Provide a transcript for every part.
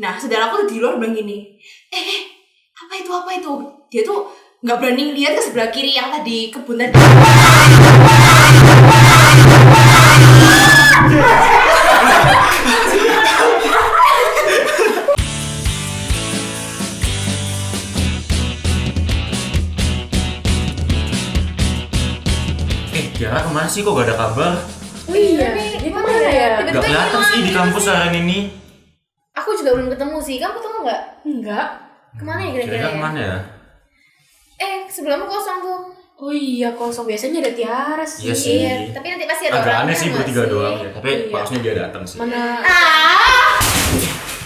Nah saudaraku di luar bilang gini, apa itu? Dia tuh nggak berani lihat ke sebelah kiri yang tadi kebun tadi. Kiara kemana sih kok gak ada kabar? Oh iya, dia kemana ya? Gak kelihatan sih di kampus hari ini. Aku juga belum ketemu sih, kamu ketemu nggak? Enggak. Kemana ya kira-kira Kiara ya? kemana ya? Sebelumnya kosong tuh. Oh iya, kosong biasanya ada Tiara sih. Iya sih. Tapi nanti pasti ada Agak orangnya aneh sih nggak bertiga sih? doang ya. Tapi Iya. harusnya dia datang sih. Mana?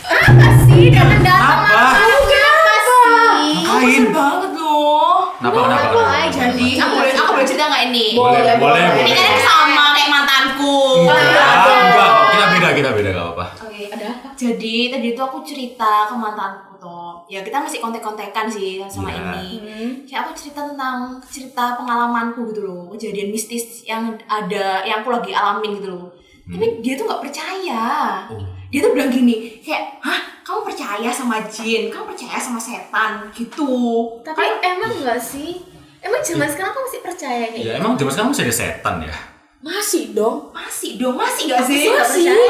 Apa sih? Datang-datang Apa? apa sih? Ngapain? Banget loh. Kenapa? Jadi aku boleh cerita nggak ini? Boleh. Ini kan sama kayak mantanku. Enggak. Kita beda gak apa-apa. Oke. Ada apa? Jadi tadi itu aku cerita ke mantanku toh. Ya kita masih kontek-kontekan sih sama Iya. ini. Kayak aku cerita pengalamanku gitu loh, kejadian mistis yang aku lagi alamin gitu loh. Tapi dia tuh nggak percaya. Dia tuh bilang gini, kayak, hah, kamu percaya sama jin? Kamu percaya sama setan? Gitu. Tapi emang nggak sih? Emang zaman sekarang kamu masih percaya kayak Ya emang zaman sekarang masih ada setan ya? Masih dong. Masih nggak sih?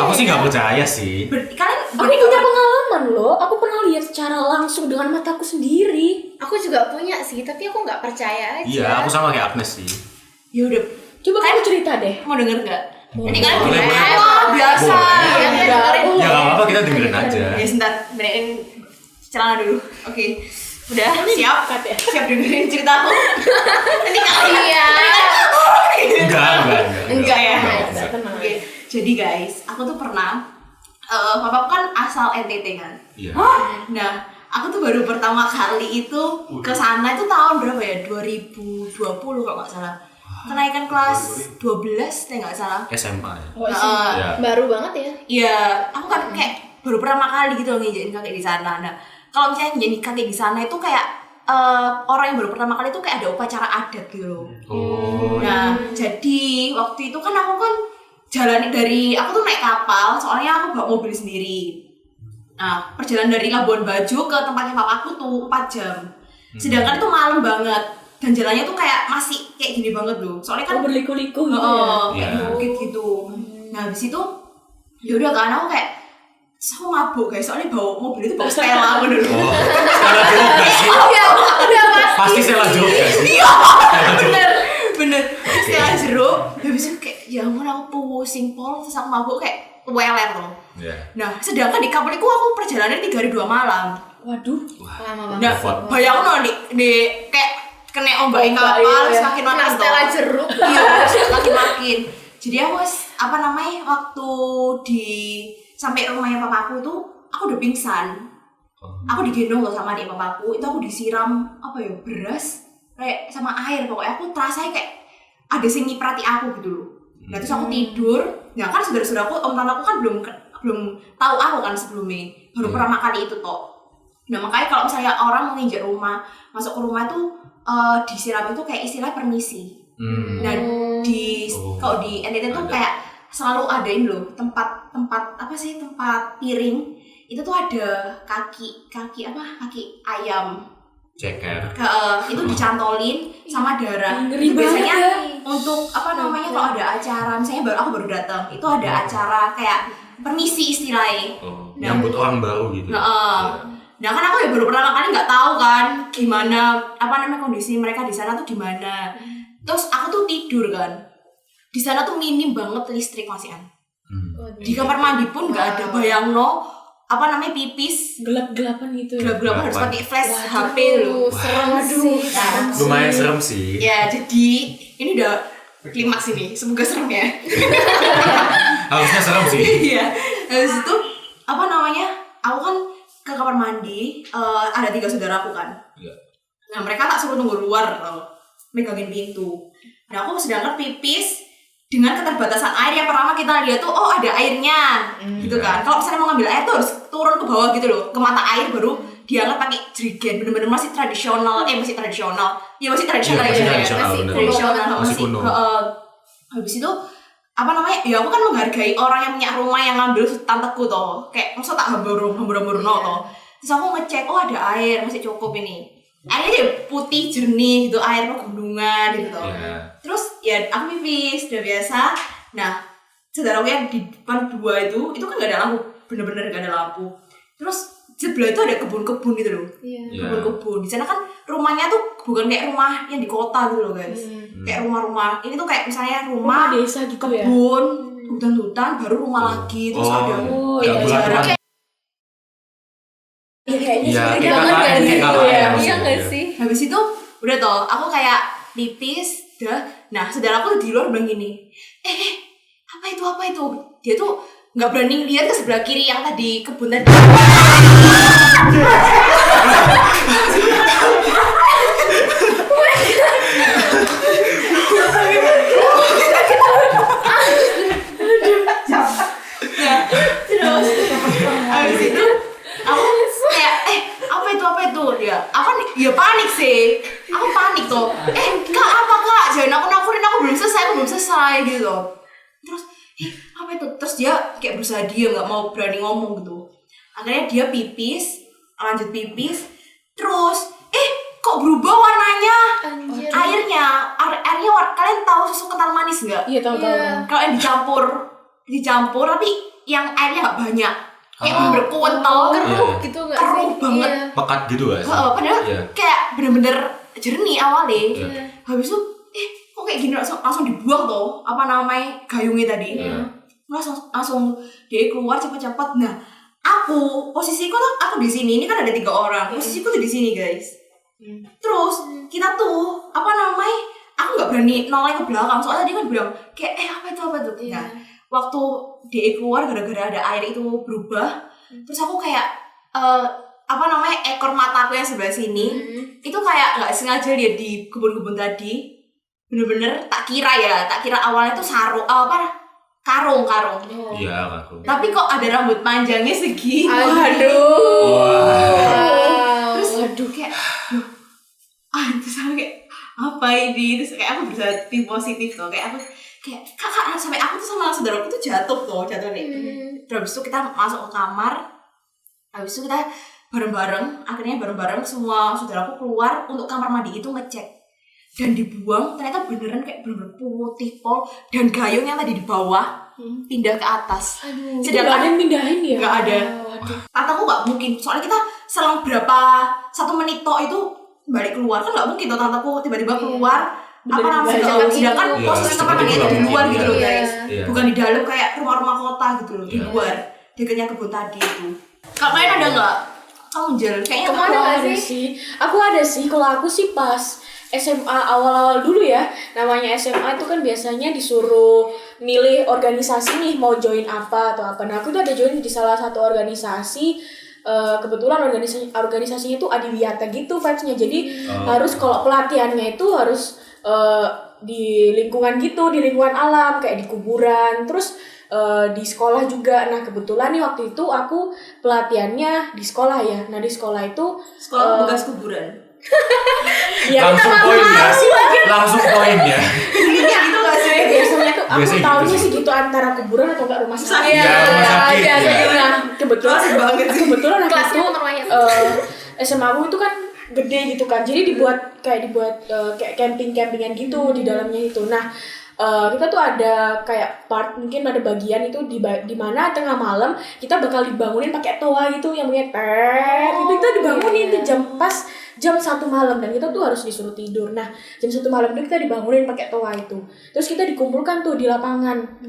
Aku sih gak percaya sih. Kalian Aku punya pengalaman loh. Aku pernah lihat secara langsung dengan mataku sendiri. Aku juga punya sih, tapi aku nggak percaya aja. Iya, aku sama kayak Agnes sih. Ya udah, Coba kamu cerita deh. mau denger nggak? Ini kan Boleh. biasa. Boleh. Ya, dengerin. Ya gak apa-apa, kita dengerin aja. Ya sebentar, benerin celana dulu. Oke. Udah, siap? Siap dengerin ceritaku. Ini kali ya. Enggak ya. Tenang. Oke. Jadi guys, aku tuh pernah papaku kan asal NTT kan. Iya. Nah, aku tuh baru pertama kali itu ke sana itu tahun berapa ya? 2020 kalau nggak salah. Kenaikan kelas 12 nggak salah. SMA ya. Oh, Iya. Baru banget ya. Iya, aku kan kayak baru pertama kali gitu loh nginjakin kakek di sana. Nah, kalau misalnya nginjakin kakek di sana itu kayak orang yang baru pertama kali itu kayak ada upacara adat gitu loh. Oh. Nah, jadi waktu itu kan aku kan jalan aku tuh naik kapal, soalnya aku bawa mobil sendiri. Nah, perjalanan dari Labuan Bajo ke tempatnya papaku tuh 4 jam. Sedangkan itu malam banget. Dan jalannya tuh kayak masih kayak gini banget loh. Soalnya kan berliku-liku gitu ya. kayak Iya. bukit gitu. Nah, habis itu yaudah kan aku kayak aku mabuk guys, soalnya bawa mobil itu bawa Stella bener. Oh. Stella jeruk gak sih? Udah Pasti Stella jeruk gak sih? Iya, Stella jeruk. bener. Stella jeruk. Habis itu kayak ya ampun aku pusing pol, terus aku mabuk kayak weler loh. Iya. Nah, sedangkan di kapal itu aku perjalanan 3 hari 2 malam. Waduh. Lama Nah, banget. bayangin loh di kayak kena ombak kapal, iya. semakin makin Kena Stella jeruk. Iya, makin. Jadi aku waktu sampai rumahnya papaku tuh aku udah pingsan. Aku digendong loh sama adik papaku, itu aku disiram beras kayak sama air, pokoknya aku terasa kayak ada sing nyiprati aku gitu loh. Nah, terus aku tidur. Nah, kan saudara-saudaraku, om tantaku kan belum tahu aku kan sebelumnya. Baru pertama kali itu toh. Nah, makanya kalau misalnya orang mau nginjak rumah, masuk ke rumah tuh disiram itu kayak istilah permisi. Nah, kalau di NTT tuh Ada. kayak selalu ada ini loh, tempat piring itu tuh ada kaki ayam. Ceker. Itu dicantolin sama darah. Ngeri Itu biasanya banget untuk kalau ada acara, misalnya aku baru datang, itu ada acara kayak permisi istilahnya. Oh. Nyambut orang baru gitu. Nah kan aku ya baru pertama kali nggak tahu kan gimana kondisi mereka di sana tuh gimana. Terus aku tuh tidur kan. Di sana tuh minim banget listrik Mas Ian. Di kamar mandi pun nggak ada, bayangno pipis Gelap-gelapan gitu. gelap-gelapan harus pakai flash HP loh. Serem sih. Lumayan serem sih. Ya jadi ini udah klimaks ini, semoga serem ya. Harusnya serem sih. Iya. Habis itu aku kan ke kamar mandi, ada 3 saudaraku kan. Iya. Nah mereka tak suruh tunggu luar kalau megangin pintu. Nah aku sedangkan pipis dengan keterbatasan air. Yang pertama kita lihat tuh ada airnya gitu kan. Kalau misalnya mau ngambil air tuh harus turun ke bawah gitu loh, ke mata air baru diangkat pakai jerigen. Bener-bener masih tradisional. Ya masih tradisional Iya, masih ya. tradisional, Masih bener. tradisional Masih kuno. Habis itu apa namanya, ya aku kan menghargai orang yang punya rumah yang ngambil tanteku toh, kayak masa tak hambur-hambur toh. Terus aku ngecek, oh ada air, masih cukup ini. Airnya dia putih jernih gitu, air pegunungan gitu toh. Terus ya aku pipis udah biasa. Nah saudaraku yang di depan 2 itu kan gak ada lampu, bener-bener gak ada lampu. Terus sebelah itu ada kebun-kebun gitu loh. Kebun-kebun. Di sana kan rumahnya tuh bukan kayak rumah yang di kota gitu loh guys. Kayak rumah-rumah. Ini tuh kayak misalnya rumah desa gitu ya. kebun, hutan-hutan, baru rumah lagi, terus ada jarak. Iya kayaknya seperti kayak banget KKN, kan kayak gitu KKN ya. maksudnya. Iya nggak sih? Habis itu udah toh, aku kayak pipis, dah. Nah, saudaraku di luar bilang gini, apa itu? Dia tuh nggak berani lihat ke sebelah kiri yang tadi kebun tadi. Nah, terus habis itu aku kayak apa itu dia aku ya panik sih, aku panik tuh, kak apa kak, jangan aku nakutin, aku belum selesai gitu. Terus apa itu, terus dia kayak berusaha diam, nggak mau berani ngomong gitu. Akhirnya dia lanjut pipis, terus kok berubah warnanya. Anjir. Airnya kalian tahu susu kental manis nggak? Iya tahu. Kalau yang dicampur tapi yang airnya nggak banyak, kayak bener-bener kental, Keruh gitu nggak sih? keruh banget. Iya. Pekat gitu gak sih? Padahal kayak bener-bener jernih awalnya. Iya. Habis itu kok kayak gini, langsung dibuang tuh apa namanya gayungnya tadi. Langsung dia keluar cepet-cepet. Nah posisiku tuh aku di sini, ini kan ada 3 orang, posisiku tuh di sini guys. Terus kita tuh apa namanya, aku nggak berani noleh ke belakang soalnya dia kan bilang kayak apa itu. Nah waktu dia keluar gara-gara ada air itu berubah, terus aku kayak apa namanya, ekor mataku yang sebelah sini itu kayak nggak sengaja lihat di kebun-kebun tadi. Bener-bener tak kira awalnya tuh karung. Iya, aku. Tapi kok ada rambut panjangnya segini. Terus kayak terus aku kayak apa ini, terus kayak aku berusaha think positif tuh, kayak aku kayak kakak, sampai aku tuh sama saudaraku tuh jatuh nih. Terus habis itu kita masuk ke kamar, habis itu kita akhirnya bareng-bareng semua saudaraku keluar untuk kamar mandi itu ngecek, dan dibuang ternyata beneran kayak bener-bener putih pol, dan gayung yang tadi di bawah pindah ke atas. Sedangkan ada yang pindahin ya? Nggak ada. Tanteku nggak mungkin, soalnya kita selang berapa 1 menit toh itu balik keluar, kan nggak mungkin toh tanteku tiba-tiba keluar sedangkan posisi kamar mandi itu di luar gitu loh guys, bukan di dalam kayak rumah-rumah kota gitu loh, di luar dekatnya kebun tadi itu. Kalau kalian ada nggak? Kamu Jel, kayaknya Kamu ada nggak sih? Aku ada sih. Kalau aku sih pas SMA awal-awal dulu ya, namanya SMA itu kan biasanya disuruh milih organisasi nih, mau join apa atau apa. Nah aku tuh ada join di salah satu organisasi. Kebetulan organisasinya itu adiwiyata gitu vibes-nya. Jadi harus kalau pelatihannya itu harus di lingkungan gitu, di lingkungan alam kayak di kuburan, terus di sekolah juga. Nah kebetulan nih waktu itu aku pelatihannya di sekolah ya. Nah di sekolah itu bekas kuburan. Ya Langsung poin ya. Iya gitu nggak sih? Biasanya tuh aku Biasanya tahunya gitu sih gitu antara kuburan atau enggak rumah sakit. Iya, rumah sakit. Nah kebetulan aku Kelasnya tuh nomor mayat. SMA aku itu kan gede gitu kan, jadi dibuat kayak campingan gitu di dalamnya itu. Nah kita tuh ada kayak part, mungkin ada bagian itu di mana tengah malam kita bakal dibangunin pakai toa gitu yang punya itu kita dibangunin tuh jam 1 malam, dan kita tuh harus disuruh tidur. Nah jam 1 malam itu kita dibangunin pakai toa itu, terus kita dikumpulkan tuh di lapangan,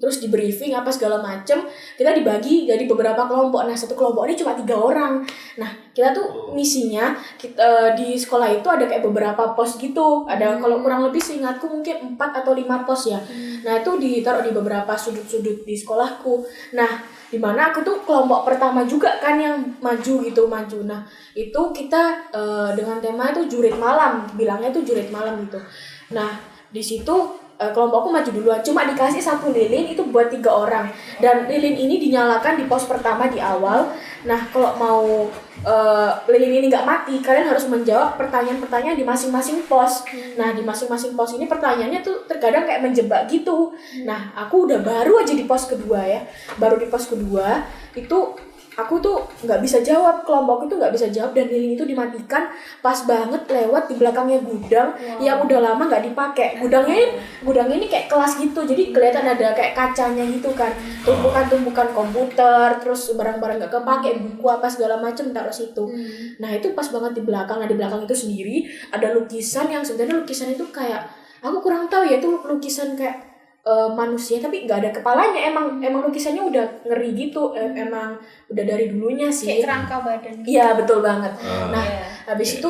terus di briefing apa segala macem, kita dibagi jadi beberapa kelompok. Nah satu kelompok ini cuma 3 orang. Nah kita tuh misinya di sekolah itu ada kayak beberapa pos gitu, ada kalau kurang lebih seingatku mungkin 4 atau 5 pos ya. Nah itu ditaruh di beberapa sudut-sudut di sekolahku. Nah dimana aku tuh kelompok pertama juga kan yang maju. Nah itu kita dengan tema itu jurit malam, bilangnya tuh jurit malam gitu. Nah di situ kelompokku maju duluan, cuma dikasih 1 lilin itu buat 3 orang, dan lilin ini dinyalakan di pos pertama di awal. Nah kalau mau lilin ini nggak mati, kalian harus menjawab pertanyaan-pertanyaan di masing-masing pos. Nah di masing-masing pos ini pertanyaannya tuh terkadang kayak menjebak gitu. Nah aku udah baru aja di pos kedua ya, baru di pos kedua itu aku tuh nggak bisa jawab, kelompok itu nggak bisa jawab, dan lilin itu dimatikan pas banget lewat di belakangnya gudang yang udah lama nggak dipakai. Gudangnya ini kayak kelas gitu, jadi kelihatan ada kayak kacanya gitu kan, tumpukan komputer, terus barang-barang nggak kepake, buku apa segala macem taruh situ. Nah itu pas banget di belakang. Nah di belakang itu sendiri ada lukisan yang sebenarnya lukisan itu kayak aku kurang tahu ya, itu lukisan kayak manusia tapi nggak ada kepalanya, emang lukisannya udah ngeri gitu, emang udah dari dulunya sih kayak kerangka badan gitu. Iya betul banget. Nah habis Okay. itu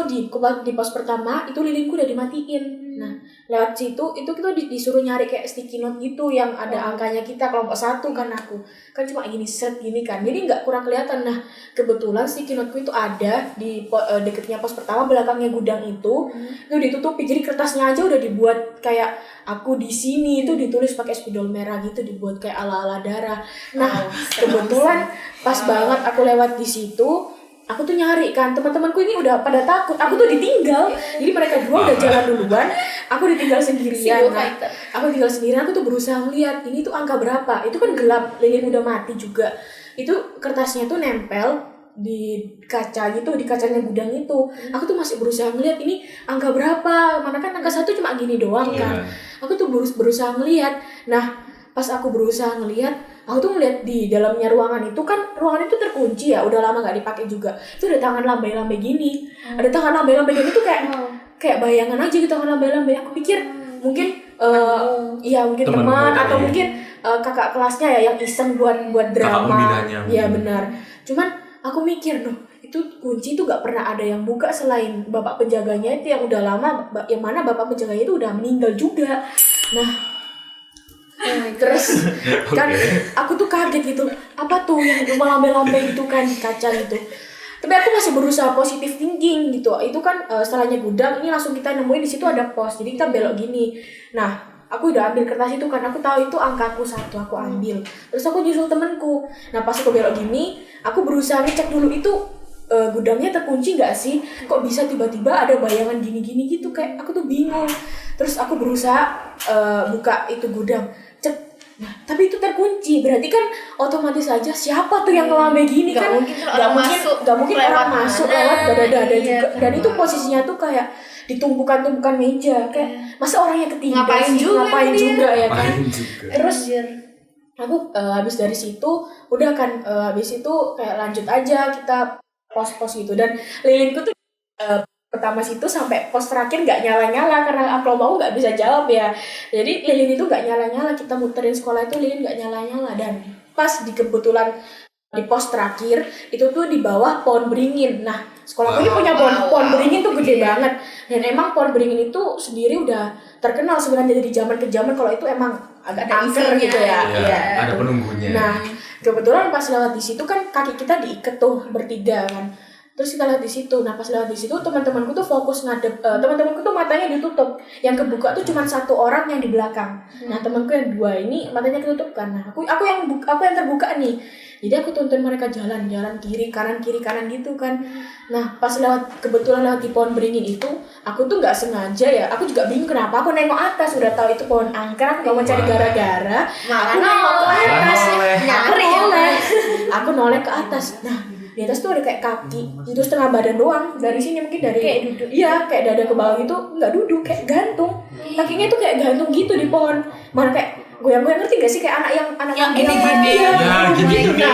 di pos pertama itu lilinku udah dimatiin. Nah lewat situ itu kita disuruh nyari kayak sticky note gitu yang ada angkanya kita, kelompok 1 kan, aku kan cuma gini set gini kan, jadi nggak kurang kelihatan. Nah kebetulan sticky noteku itu ada di deketnya pos pertama, belakangnya gudang itu ditutupi, jadi kertasnya aja udah dibuat kayak aku di sini, itu ditulis pakai spidol merah gitu, dibuat kayak ala-ala darah. Nah kebetulan pas banget aku lewat di situ, aku tuh nyari kan, teman-temanku ini udah pada takut, aku tuh ditinggal, jadi mereka dua udah jalan duluan, aku ditinggal sendirian. Nah, aku tinggal sendirian, aku tuh berusaha ngeliat ini tuh angka berapa, itu kan gelap, lilin udah mati juga, itu kertasnya tuh nempel di kaca gitu, di kacanya gudang itu. Aku tuh masih berusaha ngeliat ini angka berapa, mana kan angka 1 cuma gini doang kan. Aku tuh berusaha ngeliat. Nah pas aku berusaha ngeliat, aku tuh ngeliat di dalamnya ruangan itu kan, ruangan itu terkunci ya, udah lama nggak dipakai juga. Itu ada tangan lambai-lambai gini, ada tangan lambai-lambai gini tuh kayak bayangan aja gitu, tangan lambai-lambai. Aku pikir mungkin iya mungkin teman atau iya. mungkin kakak kelasnya ya yang iseng buat drama. Kakak pembinanya. Iya benar. Cuman aku mikir itu kunci tuh gak pernah ada yang buka selain bapak penjaganya itu yang udah lama, yang mana bapak penjaganya itu udah meninggal juga. Nah terus kan aku tuh kaget gitu, apa tuh yang melambai-lambai gitu kan di kaca gitu. Tapi aku masih berusaha positive thinking gitu. Itu kan setelahnya gudang, ini langsung kita nemuin di situ ada pos, jadi kita belok gini. Nah aku udah ambil kertas itu kan, aku tahu itu angkaku 1, aku ambil. Terus aku nyusul temenku. Nah pas aku belok gini, aku berusaha ngecek dulu itu gudangnya terkunci nggak sih? Kok bisa tiba-tiba ada bayangan gini-gini gitu, kayak aku tuh bingung. Terus aku berusaha buka itu gudang, cek. Nah, tapi itu terkunci, berarti kan otomatis aja siapa tuh yang ngelambai gini kan? Gak mungkin orang masuk lewat dada-dada juga. Dan itu posisinya tuh kayak di tumpukan-tumpukan meja, kayak masa orangnya ketinggalan ngapain juga ya kan? Terus aku habis dari situ udah kan, habis itu kayak lanjut aja kita pos-pos gitu, dan lilinku tuh pertama situ sampai pos terakhir nggak nyala-nyala karena kelompokku nggak bisa jawab ya, jadi lilin itu nggak nyala-nyala, kita muterin sekolah itu lilin nggak nyala-nyala. Dan pas di kebetulan di pos terakhir itu tuh di bawah pohon beringin. Nah sekolahku ini punya pohon beringin tuh gede banget, dan emang pohon beringin itu sendiri udah terkenal sebenarnya dari zaman ke zaman kalau itu emang agak angker gitu ya. Ada penunggunya. Nah kebetulan pas lewat di situ kan kaki kita diikat tuh bertiga kan. Terus kita lihat di situ. Nah pas lewat di situ teman-temanku tuh fokus ngadep, teman-temanku tuh matanya ditutup. Yang kebuka tuh cuma 1 orang yang di belakang. Nah temanku yang 2 ini matanya ketutup kan. Nah aku yang terbuka nih. Jadi aku tonton mereka jalan kiri kanan gitu kan. Nah pas kebetulan lewat di pohon beringin itu, aku tuh nggak sengaja ya. Aku juga bingung kenapa aku nengok atas, udah tahu itu pohon angker, nggak mau cari gara-gara. Aku nengok ke atas, aku noleh ke atas. Nah di atas tuh ada kayak kaki, itu setengah badan doang. Dari sini mungkin dari kayak duduk. Iya, kayak dada ke bawah itu nggak duduk, kayak gantung. Kakinya tuh kayak gantung gitu di pohon. Mana kayak goyang-goyang, ngerti gak sih kayak anak yang gini-gini. Ya, gini-gini.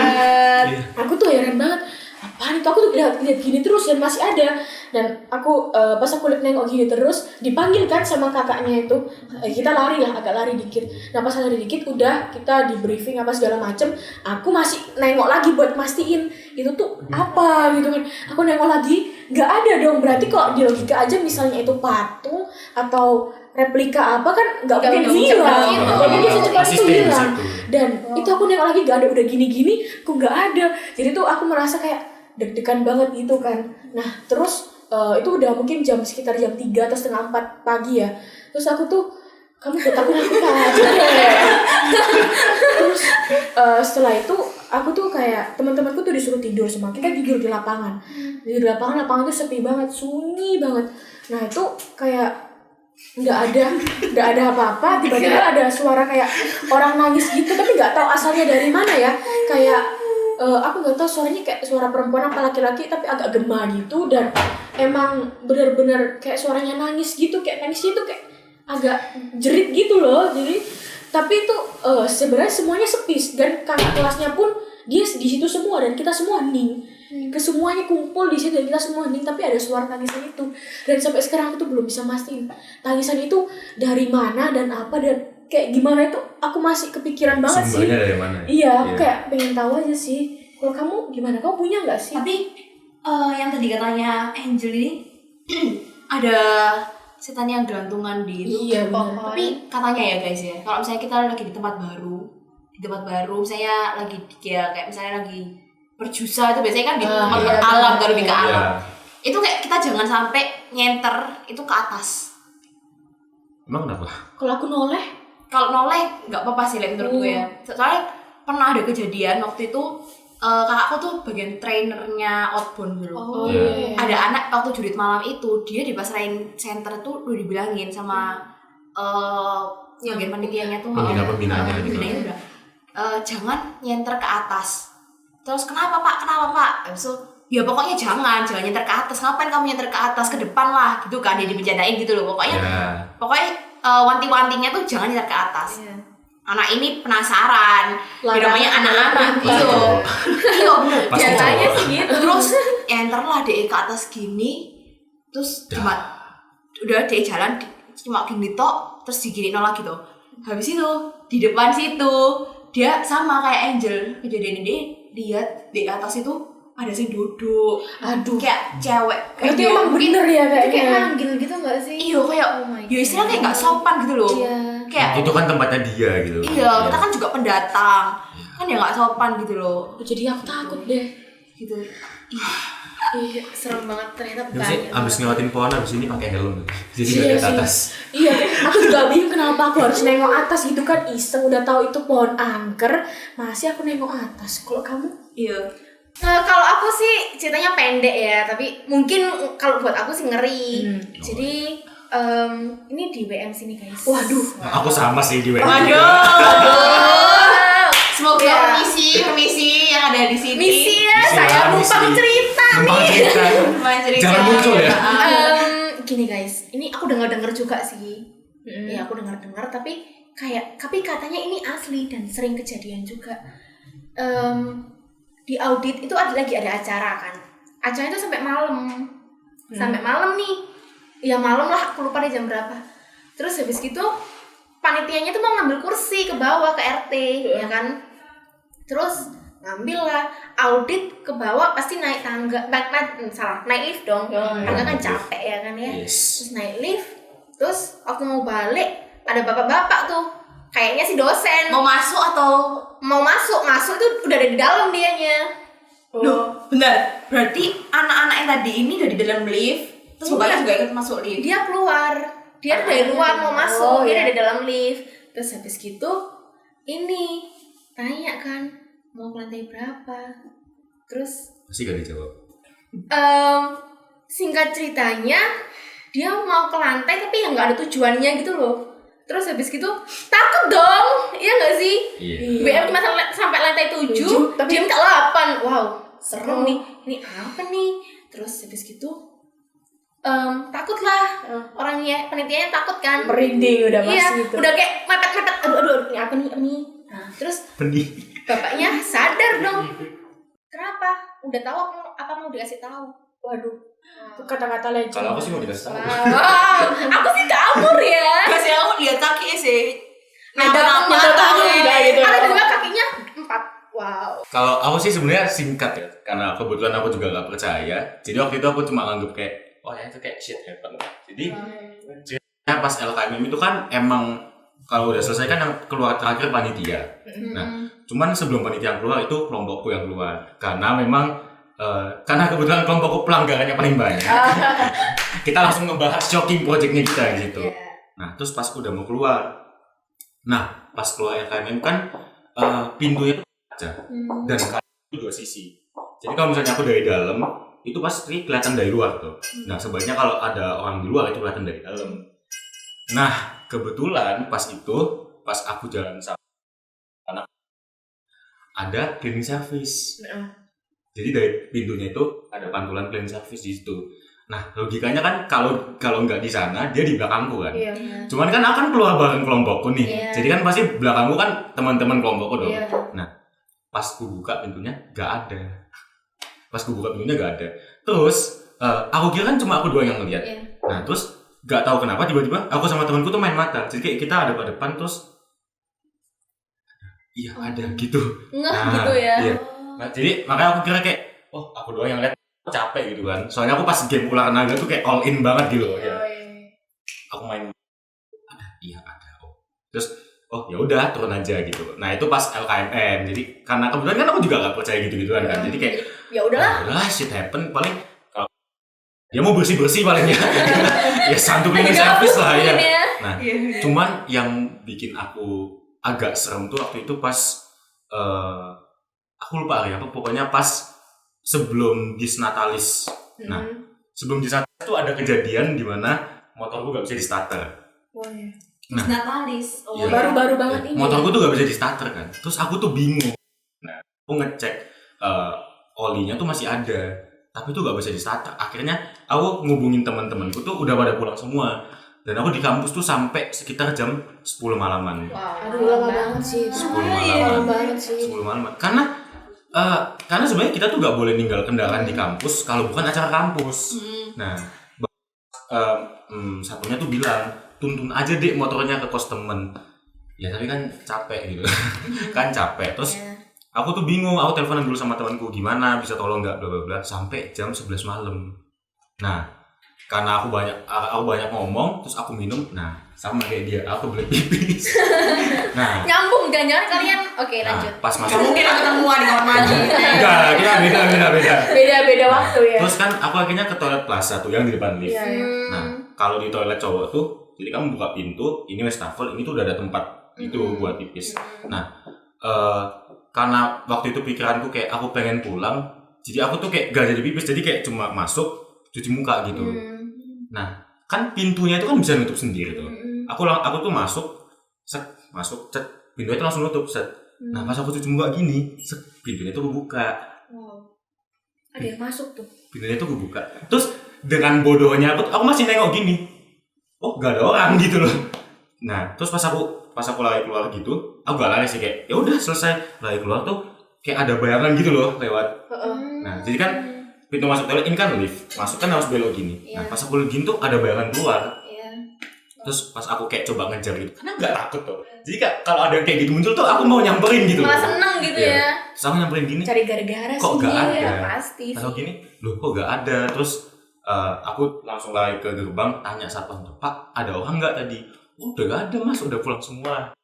Aku tuh heran banget. Apaan itu, aku tuh lihat gini terus dan masih ada. Dan aku pas aku nengok gini terus, dipanggil kan sama kakaknya itu. Kita agak lari dikit. Nah pas lari dikit udah kita di briefing apa segala macem. Aku masih nengok lagi buat mastiin itu tuh apa gitu kan. Aku nengok lagi, nggak ada dong. Berarti kok di logika aja misalnya itu patung atau replika apa kan nggak mungkin hilang, nggak mungkin secepat itu hilang. Dan itu aku nengok lagi nggak ada, udah gini-gini, kok nggak ada. Jadi tuh aku merasa kayak deg-degan banget gitu kan. Nah terus itu udah mungkin sekitar jam 3 atau setengah 4 pagi ya. Terus aku tuh kamu buat aku lakukan. Terus setelah itu aku tuh kayak teman-temanku tuh disuruh tidur semua, kita tidur di lapangan. Di lapangan tuh sepi banget, sunyi banget. Nah itu kayak nggak ada apa-apa, tiba-tiba ada suara kayak orang nangis gitu, tapi nggak tahu asalnya dari mana ya. Kayak aku nggak tahu suaranya kayak suara perempuan apa laki-laki, tapi agak gema gitu, dan emang benar-benar kayak suaranya nangis gitu, kayak nangisnya tuh kayak agak jerit gitu loh. Jadi tapi itu sebenarnya semuanya sepi, dan kakak kelasnya pun dia di situ semua, dan kita semua hening. Kesemuanya kumpul di situ dan kita semua hening, tapi ada suara tangisan itu. Dan sampai sekarang aku tuh belum bisa mastiin tangisan itu dari mana dan apa dan kayak gimana, itu aku masih kepikiran banget sih. Sumbernya dari mana? Iya, aku kayak pengen tahu aja sih. Kalau kamu gimana? Kamu punya nggak sih? Tapi yang tadi katanya Angel ini ada setan yang gelantungan di itu. Iya, benar. Tapi katanya ya guys ya, kalau misalnya kita lagi di tempat baru, saya lagi kayak misalnya lagi berjusa itu biasanya kan di tempat alam, kan lebih ke alam. Itu kayak kita jangan sampai nyenter itu ke atas. Emang kenapa? Kalau aku noleh, Kalau noleh nggak apa-apa sih menurut gue ya. Soalnya pernah ada kejadian waktu itu kakakku tuh bagian trainernya outbound dulu. iya. Ada anak waktu jurit malam itu dia di pas rain center tuh udah dibilangin sama bagian panitianya tuh Pembina-pembinanya gitu. pembinanya udah jangan nyenter ke atas. Terus kenapa pak? Habis itu ya pokoknya jangan nyenter ke atas. Ngapain kamu nyenter ke atas, ke depan lah gitu kan, dia dibicarain gitu loh. Pokoknya wanti-wantinya tuh jangan nyenter ke atas. Anak ini penasaran, ya namanya anak-anak gitu. Iya bener. Biasanya sih gitu. Terus enter lah dia ke atas gini, terus cuma udah dia jalan cuma gini tok, terus digini lagi tuh. Habis itu di depan situ dia sama kayak Angel, kejadian ini lihat di atas itu ada sih duduk. Aduh, Kayak cewek. berarti emang bener ya Itu kayak kayaknya. manggil gitu nggak sih? Iya kayak Oh my ya istilahnya kayak God. nggak sopan gitu loh. Iya. Kayak Itu kan tempatnya dia gitu. iya, kita kan juga pendatang. Kan ya nggak sopan gitu loh. Jadi aku takut deh. Gitu. Iya, serem banget ternyata Ya, sih, abis ngelewatin pohon abis ini pakai helm. Jadi nggak Iya lihat sih. atas. Iya, aku juga bingung kenapa aku harus nengok atas gitu kan, iseng udah tahu itu pohon angker, masih aku nengok atas. Kalau kamu? Iya. Kalau aku sih ceritanya pendek ya, tapi mungkin kalau buat aku sih ngeri. Jadi ini di WM sini guys. Waduh. Aku sama sih di WM. Semoga Ya. permisi yang ada di sini. Misi ya, Misi saya ya, numpang misi. cerita Numpang nih. cerita. Lumayan cerita. Jangan muncul ya. Gini guys, ini aku dengar juga sih. Ya aku dengar, tapi katanya ini asli dan sering kejadian juga. Di audit itu lagi ada acara kan. Acara itu sampai malam. Sampai malam nih. Ya malam lah, aku lupa deh jam berapa. Terus habis gitu panitianya tuh mau ngambil kursi ke bawah ke RT, ya kan? Terus ngambil lah, audit ke bawah pasti naik tangga, naik lift dong. Tangga kan capek ya kan ya. Yes. Terus naik lift, terus waktu mau balik ada bapak-bapak tuh, kayaknya si dosen Mau masuk atau mau masuk itu udah ada di dalam dianya. Duh, benar. Berarti anak-anak yang tadi ini udah di dalam lift, terus bapaknya juga ikut masuk lift. Dia keluar, dia tuh dari luar mau masuk, dia iya. ada di dalam lift. Terus habis gitu ini tanya kan mau ke lantai berapa. Terus Pasti gak dijawab. singkat ceritanya dia mau ke lantai tapi yang nggak ada tujuannya gitu loh. Terus habis gitu takut dong, iya nggak sih? Iya. BM cuma sampai lantai 7, tapi- dia minta 8. Wow, serem nih. Ini apa nih? Terus habis gitu takut lah. Orangnya, panitianya takut kan? Merinding udah Iya, pasti itu. udah kayak mepet-mepet. Aduh, ini apa nih? Nah, terus Pedih. bapaknya sadar dong. Kenapa? Udah tahu apa mau dikasih tahu? Waduh, itu kata-kata legend. Kalau aku sih mau dikasih tahu. Wow, aku sih kabur ya. Masih aku lihat kaki sih. Ada Tahu udah gitu. Ada juga kakinya 4. Wow. Kalau aku sih sebenarnya singkat ya, karena kebetulan aku juga nggak percaya. Jadi waktu itu aku cuma nganggep kayak, oh ya itu kayak shit happen. Jadi ceritanya pas LKMM itu kan emang kalau udah selesai kan yang keluar terakhir panitia. Nah, cuman sebelum panitia yang keluar itu kelompokku yang keluar. Karena memang karena kebetulan kelompokku pelanggarannya paling banyak. Kita langsung ngebahas shocking projectnya kita gitu. Nah terus pas udah mau keluar, nah pas keluar LKMM kan pintunya tuh kaca dan kaca itu dua sisi. Jadi kalau misalnya aku dari dalam itu pasti kelihatan dari luar tuh. Nah sebaiknya kalau ada orang di luar itu kelihatan dari dalam. Nah kebetulan pas aku jalan sama anak ada cleaning service. Jadi dari pintunya itu ada pantulan cleaning service di situ. Nah logikanya kan kalau nggak di sana dia di belakangku kan. Iya. Cuman kan aku kan keluar bareng kelompokku nih. Iya. Jadi kan pasti belakangku kan teman-teman kelompokku dong. Iya. Nah pas ku buka pintunya nggak ada. Terus aku kira kan cuma aku doang yang ngeliat. Iya. Nah terus nggak tahu kenapa tiba-tiba aku sama temanku tuh main mata. Jadi kayak kita ada pada depan terus iya ada gitu. Ngeh gitu ya. Iya. Nah, jadi makanya aku kira kayak aku doang yang lihat, aku capek gitu kan. Soalnya aku pas game ular naga tuh kayak all in banget gitu loh. Ya. Aku main ada. Terus ya udah turun aja gitu. Nah itu pas LKMM. Jadi karena kebetulan kan aku juga gak percaya gitu kan. Jadi kayak ya udahlah. Shit happen paling kalau dia mau bersih paling ya. Ya santu cleaning service lah ya. Nah cuman yang bikin aku agak serem tuh waktu itu pas aku lupa hari apa, pokoknya pas sebelum Disnatalis. Nah sebelum Disnatalis tuh ada kejadian di mana motorku gak bisa di starter. Nah, Natalis. Iya. Baru-baru banget ini. Motorku tuh gak bisa di starter kan. Terus aku tuh bingung. Nah, aku ngecek olinya tuh masih ada, tapi tuh gak bisa di starter. Akhirnya aku ngubungin teman-temanku tuh udah pada pulang semua. Dan aku di kampus tuh sampai sekitar jam 10 malaman. Aduh lama banget sih. 10 malaman. Lama banget sih. 10 malaman. Karena sebenarnya kita tuh gak boleh ninggal kendaraan di kampus kalau bukan acara kampus. Nah, satunya tuh bilang, tuntun aja deh motornya ke kos temen. Ya tapi kan capek gitu. Kan capek. Terus aku tuh bingung, aku teleponan dulu sama temanku, gimana bisa tolong nggak bla bla bla sampai jam 11 malam. Nah, karena aku banyak ngomong, terus aku minum. Nah, sama kayak dia, aku beli pipis. Nah, Nyambung jangan kalian. Oke, lanjut. Pas Gak masuk mungkin ketemuan di kamar mandi. enggak, kita beda. Beda waktu ya. Terus kan aku akhirnya ke toilet plaza tuh yang di depan lift. Iya. Nah, kalau di toilet cowok tuh, jadi kamu buka pintu, ini wastafel, ini tuh udah ada tempat itu buat pipis. Nah, karena waktu itu pikiranku kayak aku pengen pulang, jadi aku tuh kayak gak jadi pipis, jadi kayak cuma masuk, cuci muka gitu. Nah, kan pintunya itu kan bisa nutup sendiri tuh. Aku tuh masuk, cet, pintunya itu langsung nutup, set. Nah, pas aku cuci muka gini, set, pintunya tuh kebuka. Ada yang masuk tuh. Pintunya tuh kebuka. Terus dengan bodohnya aku masih nengok gini. Gak ada orang gitu loh. Nah, terus pas aku lari keluar gitu, aku gak lari sih, kayak ya udah selesai lari keluar tuh kayak ada bayangan gitu loh lewat. Nah, jadi kan pintu masuk toilet ini kan lift, masuk kan harus belok gini. Nah, pas aku lihat gini tuh ada bayangan keluar. Terus pas aku kayak coba ngejar gitu, karena gak takut tuh. Jadi kalau ada yang kayak gitu muncul tuh aku mau nyamperin gitu loh. Malah seneng gitu ya. Terus aku nyamperin gini, Cari gara-gara sih. kok gak ada? Ya, pasti Atau sih. gini, loh kok gak ada? Terus aku langsung lari ke gerbang, tanya satpam, Pak ada orang nggak tadi? Udah gak ada mas, udah pulang semua.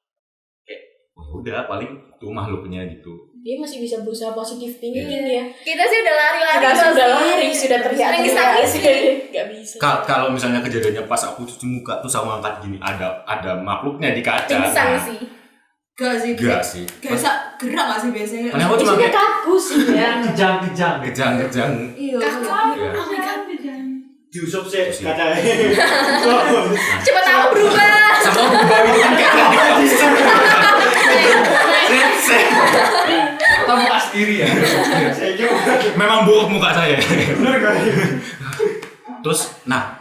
Kayak udah paling tuh makhluknya gitu. Dia masih bisa berusaha positif thinking ya. Kita sih udah lari-lari. Kita sudah lari, sudah terlihat gak bisa. Kalau misalnya kejadiannya pas aku cuci muka tuh sama angkat gini, ada makhluknya di kaca. Pingsan Nah, sih. Gak sih. Gak bisa gerak gak sih biasanya? Paling aku cuma Maksudnya kayak kaku sih ya. kejang. Iya. Iya. Oh my god. Diusap sih kacanya. Coba tahu berubah. Sama aku bawa itu kan kayak Atau muka sendiri ya. Saya kira memang buruk muka saya. bener kan? Terus,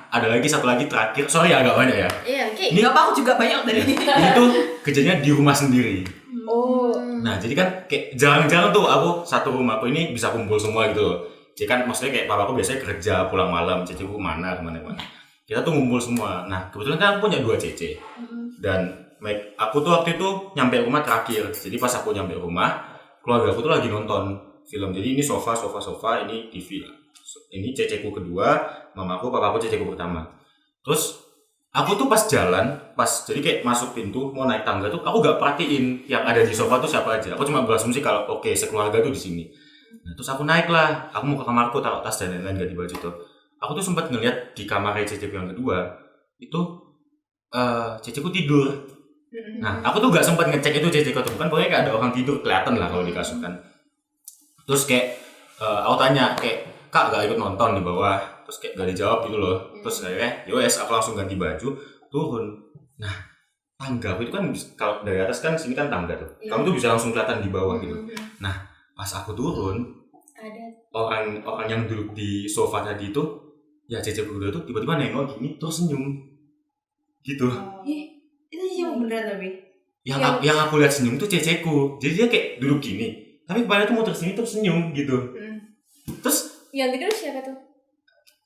ada satu lagi terakhir. Sorry agak banyak ya. Iya, oke. Ini apa aku juga banyak dari ini. Ini tuh kejadiannya di rumah sendiri. Oh. Nah, jadi kan kayak jarang-jarang tuh aku satu rumahku ini bisa kumpul semua gitu loh. Jadi kan maksudnya kayak papaku biasanya kerja pulang malam, ceceku kemana. Kita tuh ngumpul semua. Nah, kebetulan kan aku punya 2 cece. Dan aku tuh waktu itu nyampe rumah terakhir. Jadi pas aku nyampe rumah, keluarga aku tuh lagi nonton film. Jadi ini sofa, ini TV. Ini ceceku kedua, mamaku, papaku, ceceku pertama. Terus aku tuh jadi kayak masuk pintu mau naik tangga tuh aku gak perhatiin yang ada di sofa tuh siapa aja. Aku cuma berasumsi kalau oke, sekeluarga tuh di sini. Nah, terus aku naik lah, aku mau ke kamarku taruh tas dan lain-lain ganti baju tuh. Aku tuh sempat ngeliat di kamar ceceku yang kedua itu ceceku tidur. Nah, aku tuh gak sempat ngecek itu ceceku atau bukan, pokoknya kayak ada orang tidur kelihatan lah kalau di kasur kan. Terus kayak aku tanya kayak, "Kak, gak ikut nonton di bawah?" Terus kayak gak dijawab gitu loh. Terus akhirnya yowes aku langsung ganti baju, turun. Nah, tangga itu kan kalau dari atas kan sini kan tangga tuh. Kamu tuh bisa langsung kelihatan di bawah gitu. Nah, pas aku turun, Ada. orang yang duduk di sofa tadi itu, ya ceceku dulu tuh tiba-tiba nengok gini terus senyum. Gitu. Itu sih beneran tapi. Yang aku lihat senyum tuh ceceku. Jadi dia kayak duduk gini, tapi kepalanya tuh mau tersini terus senyum gitu. Terus Yang tidur siapa tuh?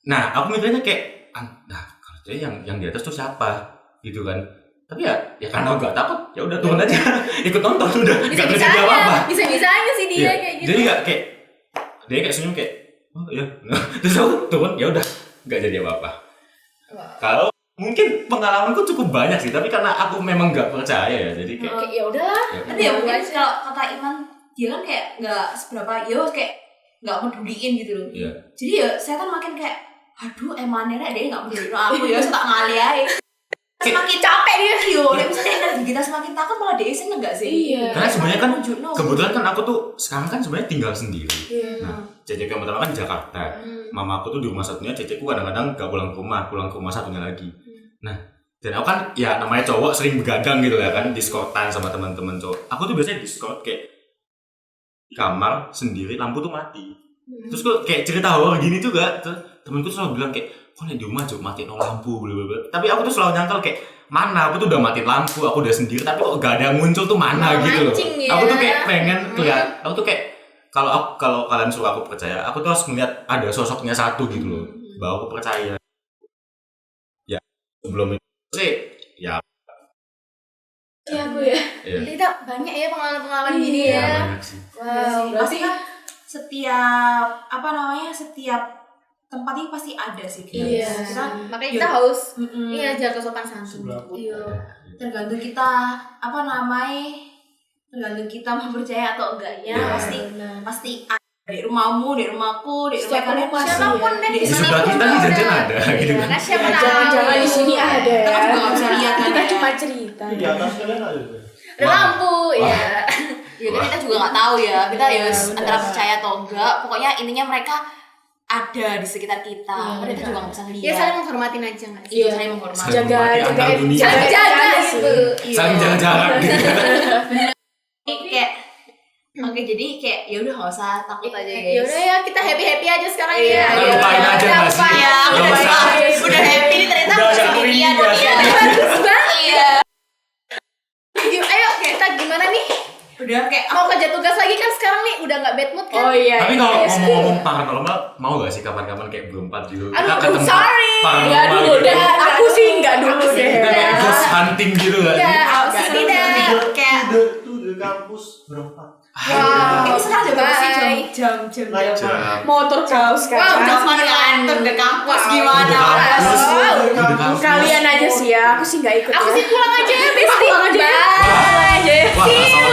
nah, aku mikirnya kayak nah, kalau dia yang di atas tuh siapa gitu kan. Tapi ya karena aku gak takut, ya udah turun aja. Ikut nonton udah. Gak terjadi apa-apa. Bisa-bisanya sih dia Iya. kayak gitu. Jadi gak kayak dia kayak senyum kayak oh iya. Terus aku turun, ya udah gak jadi apa-apa. Kalau mungkin pengalamanku cukup banyak sih, tapi karena aku memang gak percaya ya, jadi kayak Kayak ya udahlah. Tapi ya mungkin kalau kata Iman dia kan kayak nggak seberapa, ya kayak nggak peduliin gitu loh. Iya. Jadi ya setan makin kayak, aduh emannya dia nggak peduli aku ya, tak ngaliai. Semakin capek dia yo, misalnya energi kita semakin takut malah dia seneng nggak sih? Iya. karena sebenarnya kan Nunjuk-nunjuk. kebetulan kan aku tuh sekarang kan sebenarnya tinggal sendiri. Iya. Nah, ceceku yang pertama kan di Jakarta. Mama aku tuh di rumah satunya, ceceku kadang-kadang gak pulang ke rumah satunya lagi. Nah, dan aku kan ya namanya cowok sering begadang gitu ya kan, diskotan sama teman-teman cowok. Aku tuh biasanya diskot kayak di kamar sendiri, lampu tuh mati. Terus kok kayak cerita horor gini juga. Terus temenku selalu bilang kayak, kok di rumah coba matiin lampu blablabla. Tapi aku tuh selalu nyangkal kayak, mana aku tuh udah matiin lampu, aku udah sendiri, tapi kok gak ada yang muncul tuh mana gitu loh. Mancing ya. Aku tuh kayak pengen kelihatan, aku tuh kayak kalau kalian suruh aku percaya, aku tuh harus melihat ada sosoknya satu gitu loh, baru aku percaya. Ya sebelum itu sih, ya. Iya Bu ya. Iya. Kita banyak ya pengalaman-pengalaman gini ya. Banyak sih. Wow. Pasti setiap tempat ini pasti ada sih. Iya. Makanya kita harus Mm-mm. jaga sopan santun. Iya. Tergantung kita tergantung kita mau percaya atau enggaknya, Iya. pasti ada di rumahmu, di rumahku, di rumah Setiap kalian rumah pasti Siapapun ya. deh Di sebelah kita nih jajan ada gitu kan. Nah, siapa Ya, tahu. jangan-jangan di sini ada ya. Kita kan juga nggak bisa lihat kan Kita ya. cuma cerita. Di atas kalian ada juga. Ada lampu ya. Ya kan kita juga nggak tahu ya. Kita ya Iya, benar. antara percaya atau enggak. Pokoknya intinya mereka ada di sekitar kita. Iya, Padahal kita benar. juga nggak bisa Ya ngeliat. saling menghormatin aja nggak sih? Iya, saling menghormati. Saling Jaga menghormati antar dunia. Jaga sih. itu. Saling jaga-jaga gitu. Kayak oke, jadi kayak ya udah nggak usah takut aja guys. Ya udah ya, kita happy aja sekarang Iya, ya. Kita Ayo, lupain kita aja nggak sih? lupain. Ya, Nggak udah usah. udah happy nih ternyata Udah masih ada sendirian kuenya. dia. Bagus banget. Iya. Ayo kita gimana nih? Udah kayak Mau kerja tugas lagi kan sekarang nih udah nggak bad mood kan? Oh iya. Tapi kalau iya. ngomong-ngomong paranormal, mau gak sih kapan-kapan kayak berempat gitu? Aduh, ke tempat sorry. paranormal Ya dulu gitu. deh. Aku sih enggak dulu deh. Kita kayak ghost hunting gitu gak sih? Ya, aku sih tidak. kayak Tuh di kampus berempat. Wow. ini sekarang jam berapa sih? Bye. Jam Kayak Jam. Motor kaos Wow, kan. Kapan ngantor ke kampus Wow. gimana? Udah kampus. Wow. Udah kampus. Kalian aja sih ya, aku sih enggak ikut. Aku ya. sih pulang aja ya, bestie. Pulang aja ya. Bye. Wah, asal